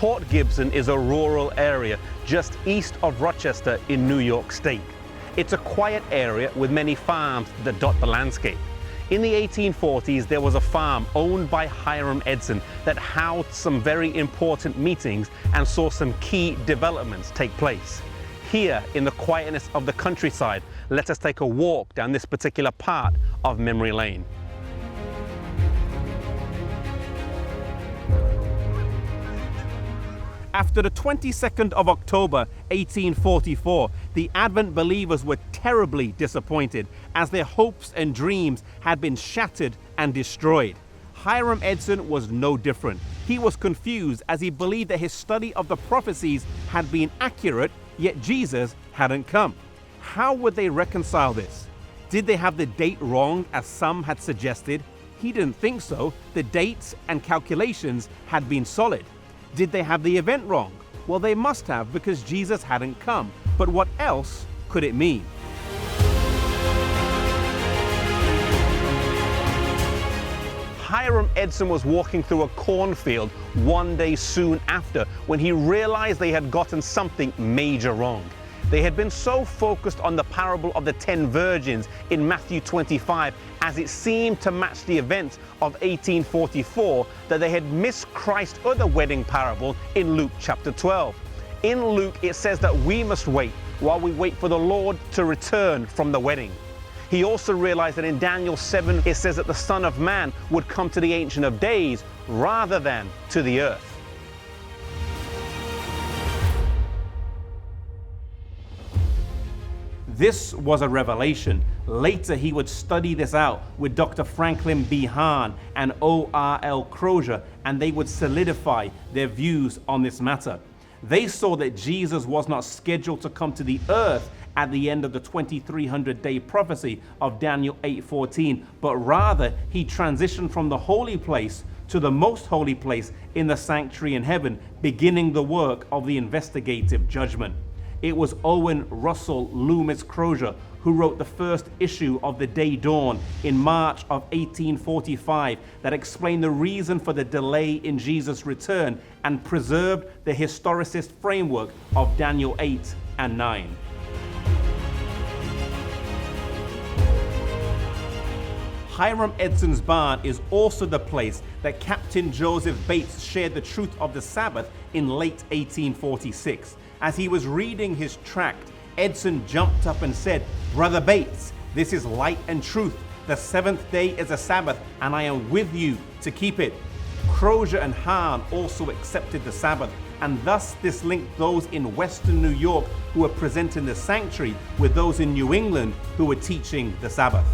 Port Gibson is a rural area just east of Rochester in New York State. It's a quiet area with many farms that dot the landscape. In the 1840s, there was a farm owned by Hiram Edson that housed some very important meetings and saw some key developments take place. Here, in the quietness of the countryside, let us take a walk down this particular part of Memory Lane. After the 22nd of October, 1844, the Advent believers were terribly disappointed as their hopes and dreams had been shattered and destroyed. Hiram Edson was no different. He was confused as he believed that his study of the prophecies had been accurate, yet Jesus hadn't come. How would they reconcile this? Did they have the date wrong as some had suggested? He didn't think so. The dates and calculations had been solid. Did they have the event wrong? Well, they must have, because Jesus hadn't come. But what else could it mean? Hiram Edson was walking through a cornfield one day soon after when he realized they had gotten something major wrong. They had been so focused on the parable of the 10 virgins in Matthew 25 as it seemed to match the events of 1844 that they had missed Christ's other wedding parable in Luke chapter 12. In Luke, it says that we must wait while we wait for the Lord to return from the wedding. He also realized that in Daniel 7, it says that the Son of Man would come to the Ancient of Days rather than to the earth. This was a revelation. Later, he would study this out with Dr. Franklin B. Hahn and O.R.L. Crozier, and they would solidify their views on this matter. They saw that Jesus was not scheduled to come to the earth at the end of the 2300-day prophecy of Daniel 8:14, but rather he transitioned from the holy place to the most holy place in the sanctuary in heaven, beginning the work of the investigative judgment. It was Owen Russell Loomis Crozier who wrote the first issue of The Day Dawn in March of 1845 that explained the reason for the delay in Jesus' return and preserved the historicist framework of Daniel 8 and 9. Hiram Edson's barn is also the place that Captain Joseph Bates shared the truth of the Sabbath in late 1846. As he was reading his tract, Edson jumped up and said, "Brother Bates, this is light and truth. The seventh day is a Sabbath, and I am with you to keep it." Crozier and Hahn also accepted the Sabbath, and thus this linked those in Western New York who were presenting the sanctuary with those in New England who were teaching the Sabbath.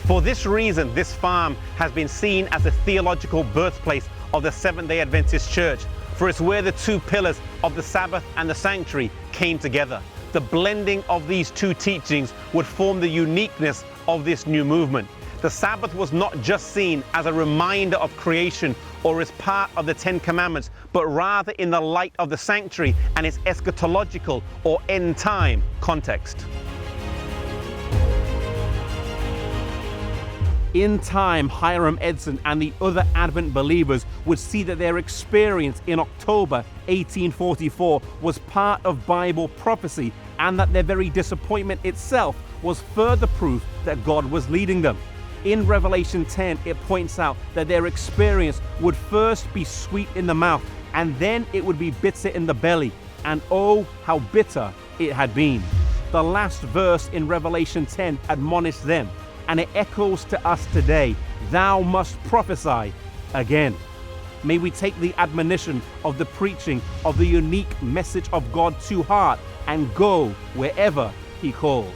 For this reason, this farm has been seen as the theological birthplace of the Seventh-day Adventist Church, for it's where the two pillars of the Sabbath and the sanctuary came together. The blending of these two teachings would form the uniqueness of this new movement. The Sabbath was not just seen as a reminder of creation or as part of the Ten Commandments, but rather in the light of the sanctuary and its eschatological or end-time context. In time, Hiram Edson and the other Advent believers would see that their experience in October 1844 was part of Bible prophecy, and that their very disappointment itself was further proof that God was leading them. In Revelation 10, it points out that their experience would first be sweet in the mouth, and then it would be bitter in the belly, and oh, how bitter it had been. The last verse in Revelation 10 admonished them, and it echoes to us today, "Thou must prophesy again." May we take the admonition of the preaching of the unique message of God to heart and go wherever He calls.